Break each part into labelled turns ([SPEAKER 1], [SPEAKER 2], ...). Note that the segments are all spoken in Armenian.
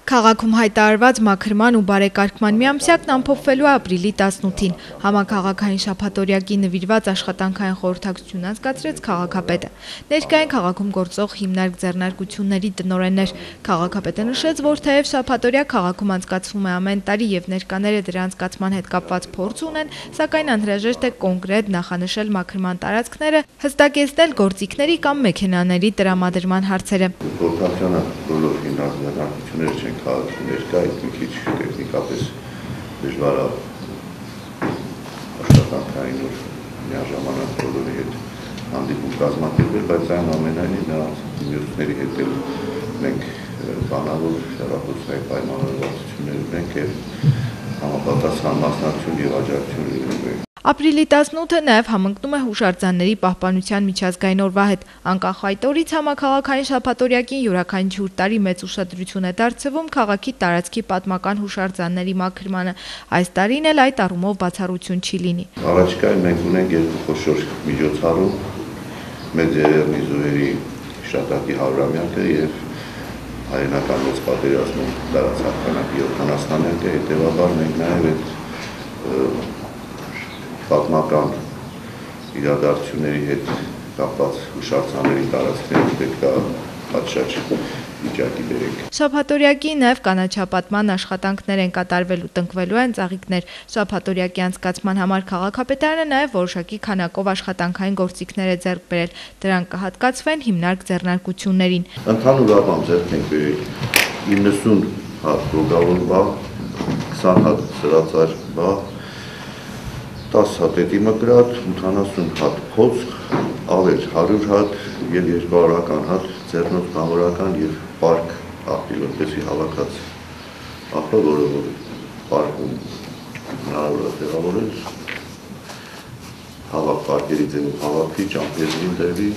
[SPEAKER 1] Քաղաքում հայտարարված մաքրման ու բարեկարգման միամսյակն ամփոփվելու է ապրիլի 18-ին։ Համաքաղաքային շաբաթօրյակի նվիրված աշխատանքային խորհրդակցություն անցկացրեց քաղաքապետը։ Ներկային քաղաքում գործող հիմնարկ ձեռնարկությունների տնօրեններ։ Քաղաքապետը նշեց, որ թեև շաբաթօրյա քաղաքում անցկացվում է ամեն տարի եւ ներկաները դրա անցկացման հետ կապված փորձ ունեն, սակայն անհրաժեշտ է կոնկրետ նախանշել մաքրման տարածքները, հստակեցնել գործիքների կամ մեքենաների տրամադրման հարցերը։
[SPEAKER 2] Քաղաքի ներկա այդ մի քիչ տեխնիկապես դժվար է աշխատանքային որ միաժամանակ բոլորի հետ հանդիպում կազմակերպել, բայց այնուամենայնիվ նրանց մյուսների հետ մենք բանավոր հեռախոսային պայմանավորվածություններ ունենք եւ համապատասխան մասնակցություն եւ աջակցություն լինելու։
[SPEAKER 1] Ապրիլի 18-ը նաև համընկնում է հուշարձանների պահպանության միջազգային օրվա հետ։ Անկախ այդ օրից համաքաղաքային շաբաթօրյակին յուրաքանչյուր տարի մեծ ուշադրություն է դարձվում քաղաքի տարածքի պատմական հուշարձանների մաքրմանը։ Այս տարին էլ այդ առումով բացառություն չի լինի։
[SPEAKER 2] Առաջիկայում մենք ունենք երկու խոշոր միջոցառում՝ Մեծ Եղեռնի զոհերի հիշատակի 100-ամյակը եւ հայրենական մեծ պատերազմում դարացանակի 70-ամյակը, հետեւաբար մենք նաև այդ պատմական իրադարձությունների հետ կապված հուշարձանների տարածքները պետք է պատշաճ վիճակի բերենք։
[SPEAKER 1] Շաբաթօրյակի նաև կանաչապատման աշխատանքներ են կատարվելու, տնկվելու են ծաղիկներ։ Շաբաթօրյակի անցկացման համար քաղաքապետարանը նաև որոշակի քանակով աշխատանքային գործիքներ է ձեռք բերել։ Դրանք կհատկացվեն հիմնարկ ձեռնարկություններին։
[SPEAKER 2] Ընդհանուր առմամբ ձեռք ենք բերել 90 հատ գոգավոր բաղ, 20 հատ սրածայր բաղ, 10 հատ էտի մկրատ, 80 հատ փոցխ, ավել 100 հատ եւ 200-ական հատ ձեռնոց բանվորական եւ պարկ աղբի, որպեսզի հավաքած աղբը, որը պարկում հնարավոր է տեղավորել, հավաք պարկերի ձևով հավաքվի, ճամփերին դրվի,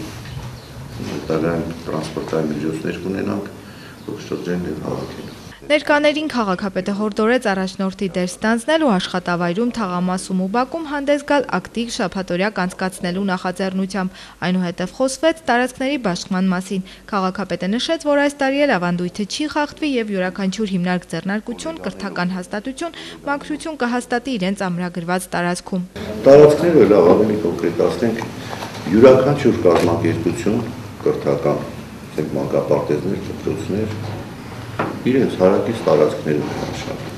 [SPEAKER 2] դրան տրանսպորտային միջոցներ կունենանք, որ շրջեն եւ հավաքեն։
[SPEAKER 1] Ներկաներին քաղաքապետը հորդորեց առաջնորդի դեր ստանձնել ու աշխատավայրում, թաղամասում ու բակում հանդես գալ ակտիվ շաբաթօրյակ անցկացնելու նախաձեռնությամբ, այնուհետև խոսվեց տարածքների բաշխման մասին։ Քաղաքապետը նշեց, որ այս տարի էլ ավանդույթը չի խախտվի եւ յուրաքանչյուր հիմնարկ ձեռնարկություն, կրթական հաստատություն, մաքրություն կհաստատի իրենց ամրագրված տարածքում։
[SPEAKER 2] Տարածքները լավ ավելի կոնկրետացնենք, յուրաքանչյուր կազմակերպություն, կրթական, մանկապարտեզներ, դպրոցներ իրենց հարակից տարածքներում են աշխատում,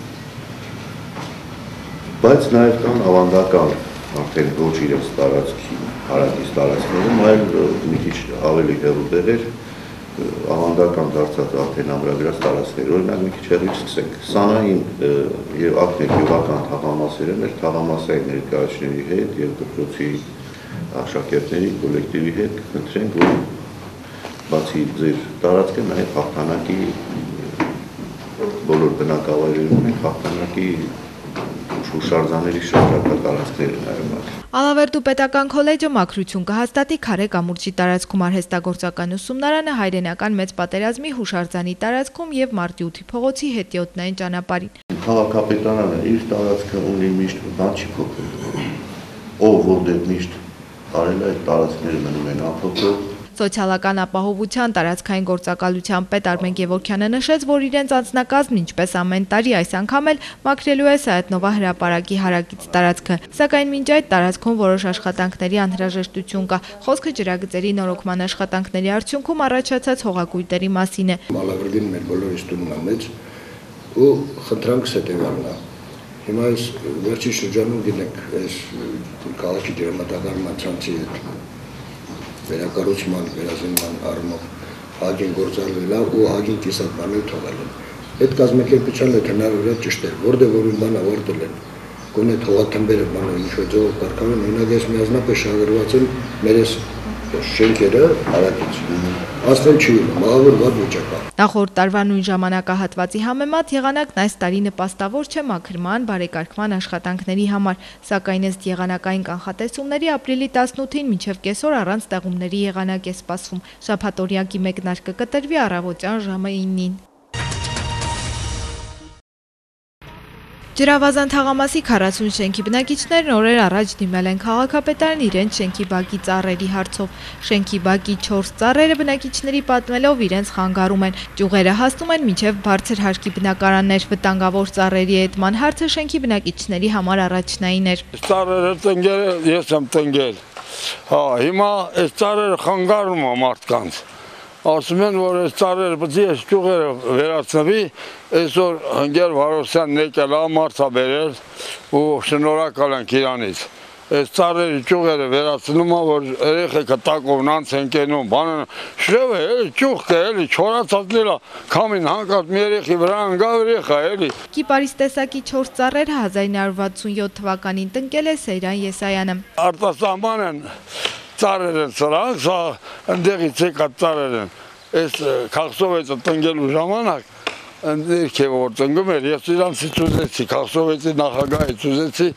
[SPEAKER 2] բայց նաև կան ավանդական արդեն ոչ իրենց տարածքի հարակից տարածքներում, այլ մի քիչ ավելի հեռու տեղեր ավանդական դարձած արդեն ամրագրած տարածքներ, օրինակ մի քիչ հեռու սկսենք, սանային եւ ակտիվ գյուղական թաղամասերը մեր թաղամասային ներկայացների հետ եւ դպրոցի աշակերտների կոլեկտիվի հետ կխնդրենք, որ բացի ձեր տարածքը նաև հաղթանակի բոլոր բնակավայրերում են հաղթանակի հուշարձանների շրջակա տարածքները նաև։
[SPEAKER 1] Ալավերդու պետական քոլեջը մաքրություն կհաստատի Քարե կամուրջի տարածքում, արհեստագործական ուսումնարանը հայրենական մեծ պատերազմի հուշարձանի տարածքում եւ Մարտի 8-ի փողոցի հետիոտնային ճանապարհին։
[SPEAKER 2] Քաղաքապետարանը իր տարածքը ունի միշտ բան չի փոխում։ Ով որտեղ միշտ արել է այդ տարածքները մնում են անփոփոխ։
[SPEAKER 1] Սոցիալական ապահովության տարածքային գործակալության պետ Արմեն Գևորգյանը նշեց, որ իրենց անձնակազմն ինչպես ամեն տարի այս անգամ էլ մաքրելու է Սայաթնովա հրապարակի հարակից տարածքը, սակայն մինչ այդ տարածքում որոշ աշխատանքների անհրաժեշտություն կա։ Խոսքը ջրագծերի նորոգման աշխատանքների արդյունքում առաջացած հողակույտերի մասին է։
[SPEAKER 3] Ալավերդին մեր բոլորիս տունն է մեծ ու խնդրանքս հետևյալն է։ Հիմա այս վերջի շրջանում գիտենք այս քաղաքի ջրամատակարարման ցանցի հետ վերակառուցման, վերազինման առումով հագին գործարվել է ու հագին կիսատանել թողել են։ Այդ կազմակերպության հետ հնարավոր է ճշտել, որտեղ որ բան ավարտել են։ Գոնե թողաթմբերը բանը ինչ-որ ձևով կարգավորել, օրինակ այս միազնապես շահագրված են մեր այս շենքերը հարակից։ Ասել չի, մահավոր վատ վիճակ է։
[SPEAKER 1] Նախորդ տարվա նույն ժամանակահատվածի համեմատ եղանակն այս տարի նպաստավոր չէ մաքրման, բարեկարգման աշխատանքների համար, սակայն ըստ եղանակային կանխատեսումների ապրիլի 18-ին մինչև կեսօր առանց տեղումների եղանակ է սպասվում։ Շաբաթօրյակի մեկնարկը կտրվի առավոտյան ժամը 9-ին։ Ջրավազան թաղամասի 40 շենքի բնակիչներն օրեր առաջ դիմել են քաղաքապետարան իրենց շենքի բակի ծառերի հարցով։ Շենքի բակի 4 ծառերը բնակիչների պատմելով իրենց խանգարում են։ Ճյուղերը հասնում են մինչև բարձր հարկի բնակարաններ։ Վտանգավոր ծառերի հետման հարցը շենքի բնակիչների համար առաջնային էր։
[SPEAKER 4] Ծառերը տնկել, ես եմ տնկել։ Հիմա այս ծառերը խանգարում են մարդկանց։ Ասում են, որ այս ծառերը պետք է ճյուղերը վերացնվի, այսօր Հնգեր Վարոսյանն եկել է, մարդ է բերել ու շնորհակալ ենք իրանից։ Այս ծառերի ճյուղերը վերացնում է, որ երեխեքը տակով անց են կենում, բանը շրև է, ճյուղ կը, էլի, չորացածներ է, քամին հանկած մի երեխի վրա անգավ երեխա, էլի։
[SPEAKER 1] Կիպարիս տեսակի 4 ծառերը 1967 թվականին տնկել է Սեյրան Եսայանը։
[SPEAKER 4] Արտասահման են ծառեր են սրանք, սա ընդեղից եկած ծառեր են, այս քաղցովեցը տնկելու ժամանակ, ընդերք է որ տնկում էր, ես իրանցից ուզեցի, քաղցովեցի նախագահից ուզեցի,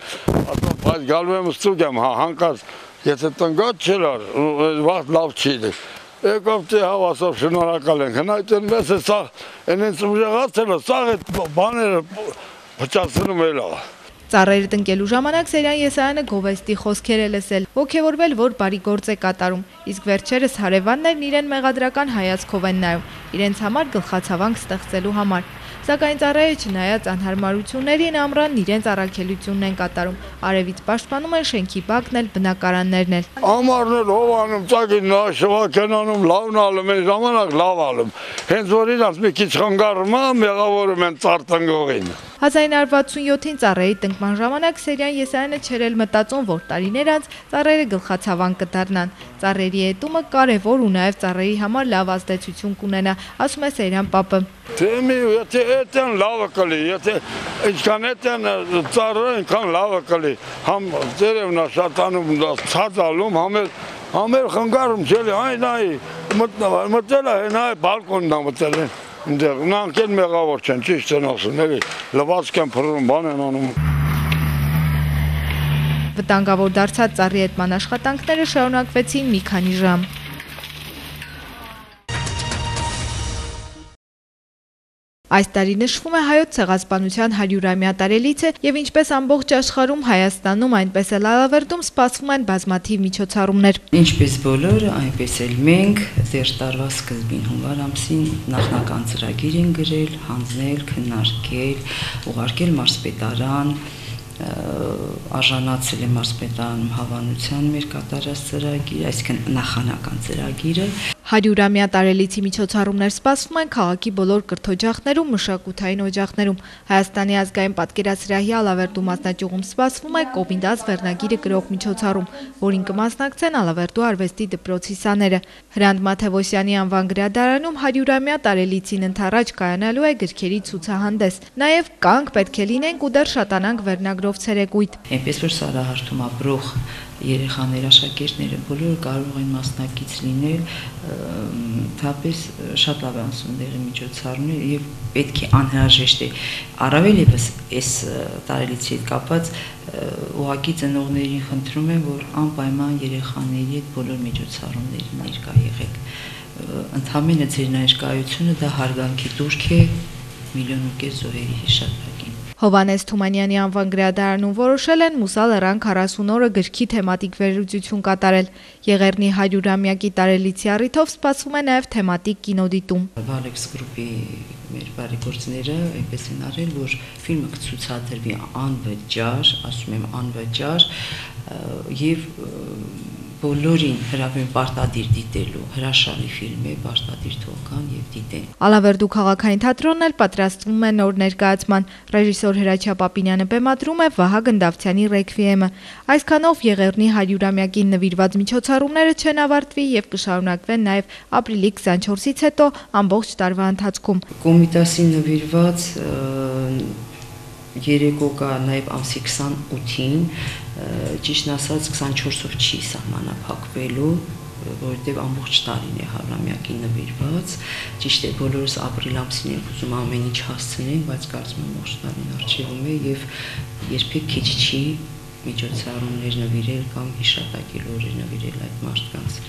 [SPEAKER 4] բայց գալու եմ ստուգ եմ, հանկած, եթե տնկած չելար, վաղտ լավ չի դեք, եկավ տի հավասով շնորհակալ ենք, հնայտ են մեզ է սաղ, ենենց ուժեղացել է, սաղ էտ բաները փճացնում էլ է։
[SPEAKER 1] Ծառերը տնկելու ժամանակ Սեյրան Եսայանը գովեստի խոսքեր է լսել, ոգևորվել, որ բարի գործ է կատարում, իսկ վերջերս հարևաններն իրեն մեղադրական հայացքով են նայում, իրենց համար գլխացավանք ստեղծելու համար։ Սակայն ծառերը չնայած անհարմարություններին ամռանն իրենց առաքելությունն են կատարում, արևից պաշտպանում են շենքի բակն էլ, բնակարաններն էլ։
[SPEAKER 4] Ամառներ հովանում, ծագին շվակ են անում, լավն ալում են, ժամանակ լավ ալում, հենց որ իրանց մի քիչ խանգարում է, մեղավորում են ծառ տնկողին։
[SPEAKER 1] 1967-ին ծառերի տնկման ժամանակ Սեյրան Եսայանը չէր էլ մտածում, որ տարիներ անց ծառերը գլխացավանք կդառնան։ Ծառերի հետումը կարևոր ու նաև ծառերի համար լավ ազդեցություն կունենա, ասում է Սեյրան պապը։
[SPEAKER 4] Եթե էտեն լավը կլի, եթե ինչքան էտեն ծառը, այնքան լավը կլի, համ ձերևն է շատանում, ցած ալում, համեր խնգարում չելի, այն մտել է, այն բալկոնն է մտել են, նրանք էլ մեղավոր չեն, ճիշտ են ասում, էլի, լվացք են փռում, բան են անում։
[SPEAKER 1] Վտանգավոր դարձած ծառի հետման աշխատանքները շարունակվեցին մի քանի ժամ։ Այս տարի նշվում է Հայոց ցեղասպանության 100-ամյա տարելիցը եւ ինչպես ամբողջ աշխարհում, Հայաստանում, այնպես էլ Ալավերդում սպասվում են բազմաթիվ միջոցառումներ։
[SPEAKER 5] Ինչպես բոլորը, այնպես էլ մենք դեռ տարվա սկզբին հունվար ամսին նախնական ծրագիր են գրել, հանձնել, քննարկել, ուղարկել մարզպետարան, արժանացել է մարզպետարանում հավանության մեր կատարած ծրագիր, այսինքն նախանական ծրագիրը։
[SPEAKER 1] 100-ամյա տարելիցի միջոցառումներ սպասվում են քաղաքի բոլոր կրթօջախներում, մշակութային օջախներում։ Հայաստանի ազգային պատկերասրահի Ալավերդու մասնաճյուղում սպասվում է Կոմիդաց վերնագիրը գրող միջոցառում, որին կմասնակցեն Ալավերդու արվեստի դպրոցի սաները։ Հրանտ Մաթևոսյանի անվան գրադարանում 100-ամյա տարելիցին ընդառաջ կայանալու է գրքերի ցուցահանդես։ Նաև կանք պետք է լինենք ու դեռ շատանանք վերնագրով ցերեկույթ։
[SPEAKER 5] Այնպես որ Սարահարթում ապրող երեխաներ, աշակերտները բոլորը կարող են մասնակից լինել, թապես շատ լավ են ասում դեղի միջոցառումներ եւ պետք է անհրաժեշտ է առավել եւս այս տարելիցի հետ կապված ուղղակի ծնողներին խնդրում եմ, որ անպայման երեխաների հետ բոլոր միջոցառումներին ներկա եղեք։ Ընդհանրապես ձեր ներկայությունը դա հարգանքի դուրք է 1,5 միլիոն զոհերի հիշատակին։
[SPEAKER 1] Հովհաննես Թումանյանի անվան գրադարանում որոշել են Մուսա Լեռան 40 օրը գրքի թեմատիկ վերլուծություն կատարել։ Եղեռնի 100-ամյակի տարելիցի առիթով սպասվում է նաև թեմատիկ կինոդիտում։
[SPEAKER 5] Valex Group-ի մեր բարեգործները այնպես են արել, որ ֆիլմը կցուցադրվի անվճար, ասում եմ անվճար, եւ բոլորին հրավիրում պարտադիր դիտելու հրաշալի ֆիլմ է, պարտադիր թողան եւ դիտեն։
[SPEAKER 1] Ալավերդու քաղաքային թատրոնն էլ պատրաստվում է նոր ներկայացման։ Ռեժիսոր Հրաչյա Պապինյանը բեմադրում է Վահա Գնդավթյանի Ռեքվիեմը։ Այսքանով Եղեռնի 100-ամյակին նվիրված միջոցառումները չեն ավարտվի եւ կշարունակվեն նաեւ ապրիլի 24-ից հետո ամբողջ տարվա ընթացքում։
[SPEAKER 5] Կոմիտասին նվիրված երեկո կա նաև ամսի 28-ին, ճիշտն ասած 24-ով չի սահմանափակվելու, որովհետև ամբողջ տարին է 100-ամյակին նվիրված, ճիշտ է բոլորս ապրիլ ամսին ենք ուզում ամեն ինչ հասցնենք, բայց կարծում եմ ամբողջ տարին առջևում է եւ երբեք քիչ չի միջոցառումներ նվիրել կամ հիշատակել օրեր նվիրել այդ մարդկանց։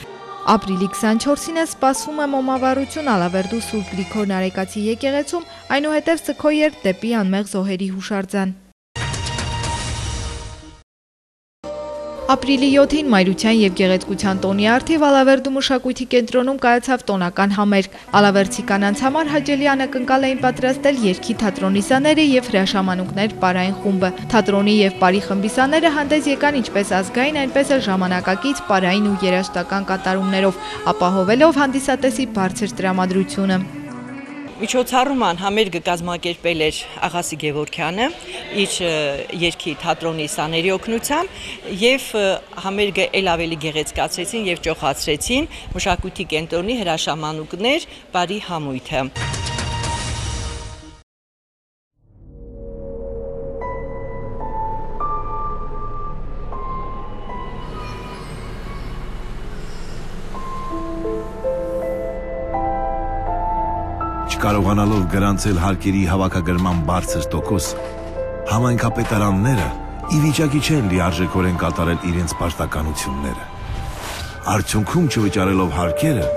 [SPEAKER 1] Ապրիլի 24-ին է սպասվում է մոմավառություն Ալավերդու Սուրբ Գրիգոր Նարեկացի եկեղեցում, այնուհետև Սքոյեր դեպի անմեղ զոհերի հուշարձան։ Ապրիլի 7-ին Մայրության եւ Գեղեցկության տոնի առթիվ Ալավերդու մշակույթի կենտրոնում կայացավ տոնական համերգ։ Ալավերդցի կանանց համար հաճելի անակնկալ էին պատրաստել երգի թատրոնի սաները եւ հրաշամանուկներ պարային խումբը։ Թատրոնի եւ պարի խմբի սաները հանդես եկան ինչպես ազգային, այնպես էլ ժամանակակից պարային ու երաժշտական կատարումներով, ապահովելով հանդիսատեսի բարձր տրամադրությունը։
[SPEAKER 6] Միջոցառման համերգը կազմակերպել էր Աղասի Գևորգյանը իր երգի թատրոնի սաների օգնությամբ եւ համերգը ել ավելի գեղեցկացրեցին եւ ճոխացրեցին մշակույթի կենտրոնի հրաշամանուկներ բարի համույթը։
[SPEAKER 7] Կարողանալով գրանցել հարկերի հավաքագրման բարձր տոկոս, համայնքապետարանները ի վիճակի չեն լիարժեքորեն կատարել իրենց պարտականությունները։ Արդյունքում չվճարելով հարկերը,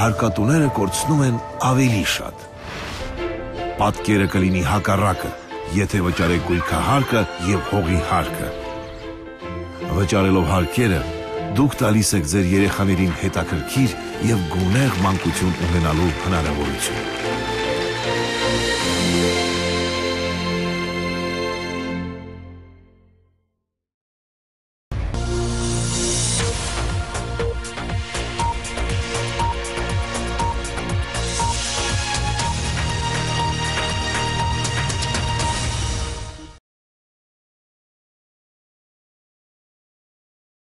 [SPEAKER 7] հարկատուները կորցնում են ավելի շատ։ Պատկերը կլինի հակառակը, եթե վճարեք գույքահարկը եւ հողի հարկը։ Վճարելով հարկերը, դուք տալիս եք ձեր երեխաներին հետաքրքիր եւ գունեղ մանկություն ունենալու հնարավորություն։